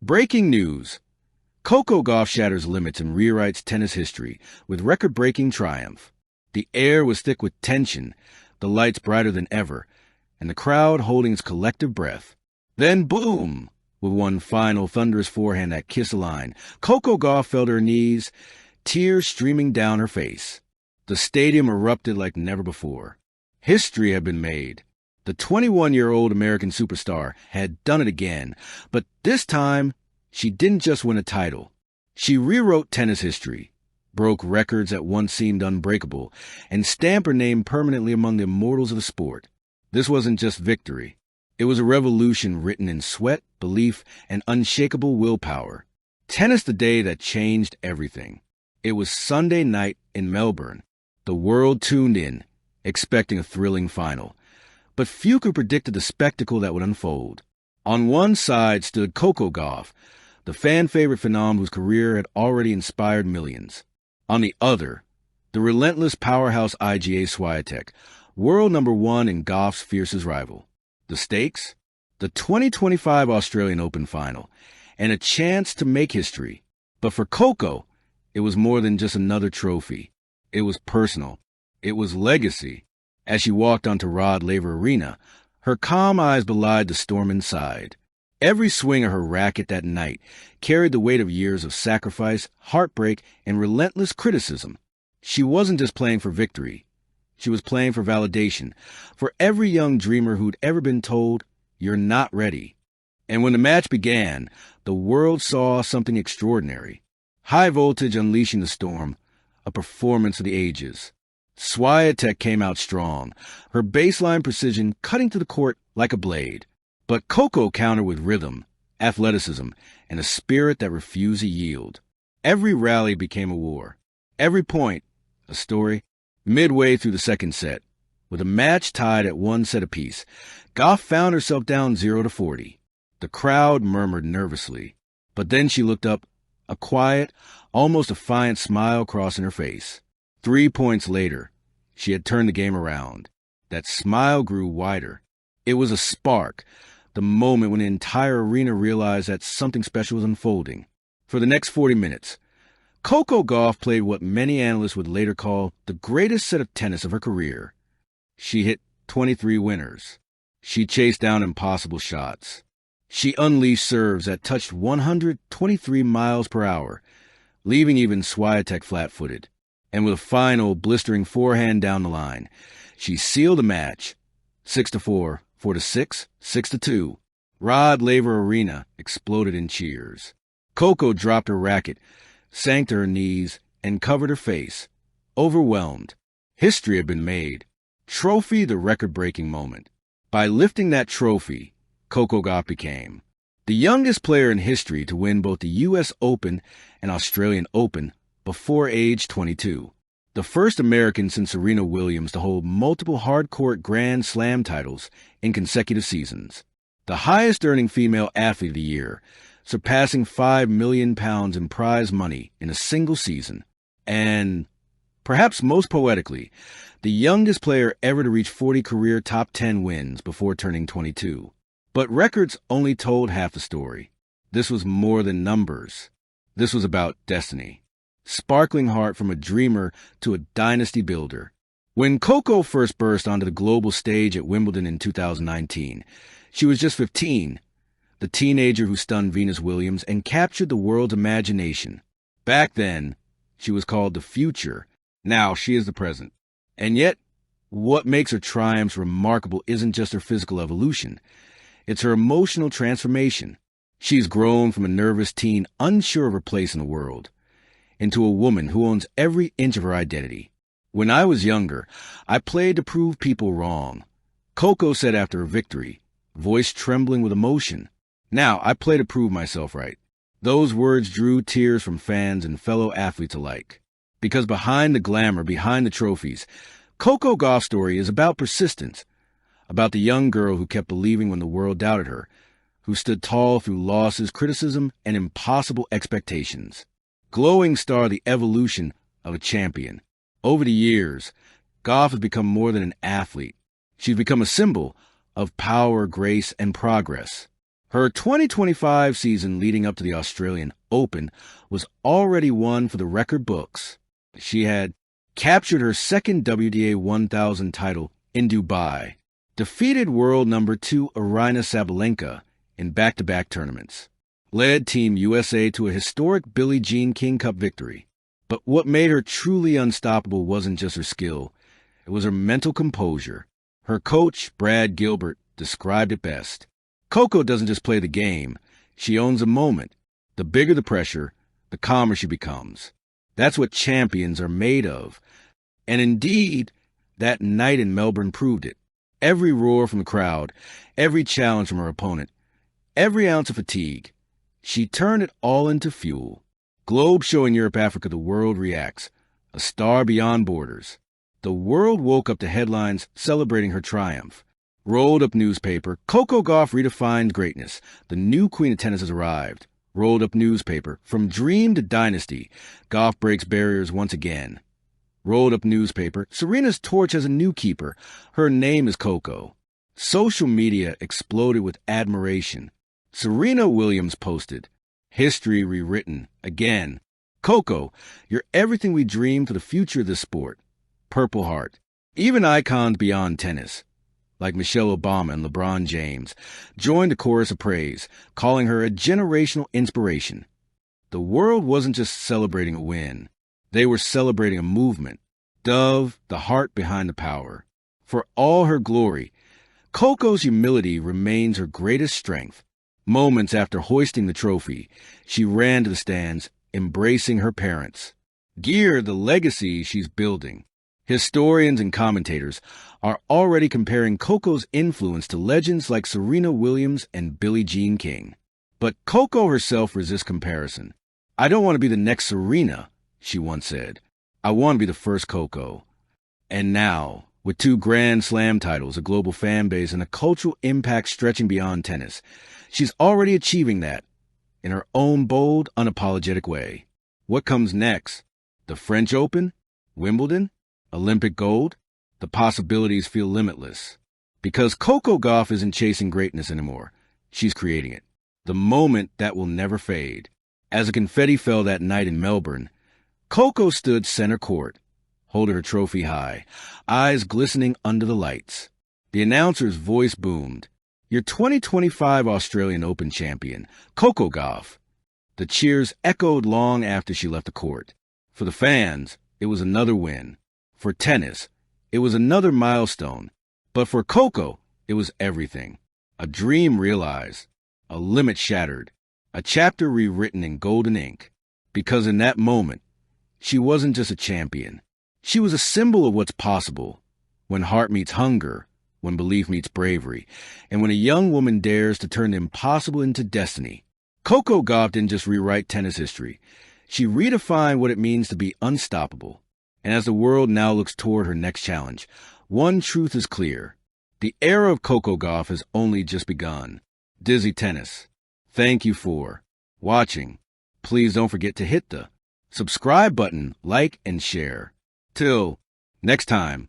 Breaking news. Coco Gauff shatters limits and rewrites tennis history with record-breaking triumph. The air was thick with tension, the lights brighter than ever, and the crowd holding its collective breath. Then boom! With one final thunderous forehand that kissed the line, Coco Gauff fell to her knees, tears streaming down her face. The stadium erupted like never before. History had been made. The 21-year-old American superstar had done it again, but this time, she didn't just win a title. She rewrote tennis history, broke records that once seemed unbreakable, and stamped her name permanently among the immortals of the sport. This wasn't just victory. It was a revolution written in sweat, belief, and unshakable willpower. Tennis the day that changed everything. It was Sunday night in Melbourne. The world tuned in, expecting a thrilling final. But few could predict the spectacle that would unfold. On one side stood Coco Gauff, the fan-favorite phenomenon whose career had already inspired millions. On the other, the relentless powerhouse Iga Swiatek, world number one and Gauff's fiercest rival. The stakes? The 2025 Australian Open final, and a chance to make history. But for Coco, it was more than just another trophy. It was personal. It was legacy. As she walked onto Rod Laver Arena, her calm eyes belied the storm inside. Every swing of her racket that night carried the weight of years of sacrifice, heartbreak, and relentless criticism. She wasn't just playing for victory. She was playing for validation, for every young dreamer who'd ever been told, "You're not ready." And when the match began, the world saw something extraordinary. High voltage unleashing the storm, a performance of the ages. Swiatek came out strong, her baseline precision cutting to the court like a blade. But Coco countered with rhythm, athleticism, and a spirit that refused to yield. Every rally became a war. Every point, a story. Midway through the second set, with a match tied at one set apiece, Gauff found herself down 0-40. The crowd murmured nervously. But then she looked up, a quiet, almost defiant smile crossing her face. 3 points later, she had turned the game around. That smile grew wider. It was a spark, the moment when the entire arena realized that something special was unfolding. For the next 40 minutes, Coco Gauff played what many analysts would later call the greatest set of tennis of her career. She hit 23 winners. She chased down impossible shots. She unleashed serves that touched 123 miles per hour, leaving even Swiatek flat-footed. And with a final, blistering forehand down the line, she sealed the match. 6-4, 4-6, 6-2. Rod Laver Arena exploded in cheers. Coco dropped her racket, sank to her knees, and covered her face. Overwhelmed. History had been made. Trophy the record-breaking moment. By lifting that trophy, Coco Gauff became the youngest player in history to win both the U.S. Open and Australian Open before age 22. The first American since Serena Williams to hold multiple hardcourt Grand Slam titles in consecutive seasons. The highest-earning female athlete of the year, surpassing £5 million in prize money in a single season. And, perhaps most poetically, the youngest player ever to reach 40 career top 10 wins before turning 22. But records only told half the story. This was more than numbers. This was about destiny. Sparkling heart from a dreamer to a dynasty builder. When Coco first burst onto the global stage at Wimbledon in 2019, she was just 15, the teenager who stunned Venus Williams and captured the world's imagination. Back then, she was called the future. Now she is the present. And yet, what makes her triumphs remarkable isn't just her physical evolution. It's her emotional transformation. She's grown from a nervous teen unsure of her place in the world into a woman who owns every inch of her identity. When I was younger, I played to prove people wrong. Coco said after her victory, voice trembling with emotion. Now I play to prove myself right. Those words drew tears from fans and fellow athletes alike. Because behind the glamour, behind the trophies, Coco Gauff's story is about persistence, about the young girl who kept believing when the world doubted her, who stood tall through losses, criticism, and impossible expectations. Glowing star, the evolution of a champion. Over the years, Gauff has become more than an athlete. She's become a symbol of power, grace, and progress. Her 2025 season leading up to the Australian Open was already one for the record books. She had captured her second WTA 1000 title in Dubai, defeated world number 2 Aryna Sabalenka in back-to-back tournaments, led Team USA to a historic Billie Jean King Cup victory. But what made her truly unstoppable wasn't just her skill, it was her mental composure. Her coach, Brad Gilbert, described it best. Coco doesn't just play the game, she owns the moment. The bigger the pressure, the calmer she becomes. That's what champions are made of. And indeed, that night in Melbourne proved it. Every roar from the crowd, every challenge from her opponent, every ounce of fatigue, she turned it all into fuel. Globe showing Europe, Africa, the world reacts. A star beyond borders. The world woke up to headlines celebrating her triumph. Rolled up newspaper, Coco Gauff redefined greatness. The new queen of tennis has arrived. Rolled up newspaper, from dream to dynasty, Gauff breaks barriers once again. Rolled up newspaper, Serena's torch has a new keeper. Her name is Coco. Social media exploded with admiration. Serena Williams posted, "History rewritten, again. Coco, you're everything we dreamed for the future of this sport." Purple Heart. Even icons beyond tennis, like Michelle Obama and LeBron James, joined the chorus of praise, calling her a generational inspiration. The world wasn't just celebrating a win. They were celebrating a movement. Dove, the heart behind the power. For all her glory, Coco's humility remains her greatest strength. Moments after hoisting the trophy, she ran to the stands, embracing her parents. Gear the legacy she's building. Historians and commentators are already comparing Coco's influence to legends like Serena Williams and Billie Jean King. But Coco herself resists comparison. "I don't want to be the next Serena," she once said. "I want to be the first Coco." And now, with 2 Grand Slam titles, a global fan base, and a cultural impact stretching beyond tennis, she's already achieving that in her own bold, unapologetic way. What comes next? The French Open? Wimbledon? Olympic gold? The possibilities feel limitless. Because Coco Gauff isn't chasing greatness anymore. She's creating it. The moment that will never fade. As the confetti fell that night in Melbourne, Coco stood center court, holding her trophy high, eyes glistening under the lights. The announcer's voice boomed, "Your 2025 Australian Open champion, Coco Gauff." The cheers echoed long after she left the court. For the fans, it was another win. For tennis, it was another milestone. But for Coco, it was everything. A dream realized, a limit shattered, a chapter rewritten in golden ink. Because in that moment, she wasn't just a champion. She was a symbol of what's possible. When heart meets hunger, when belief meets bravery, and when a young woman dares to turn the impossible into destiny. Coco Gauff didn't just rewrite tennis history. She redefined what it means to be unstoppable. And as the world now looks toward her next challenge, one truth is clear. The era of Coco Gauff has only just begun. Dizzy Tennis, thank you for watching. Please don't forget to hit the subscribe button, like, and share. Till next time.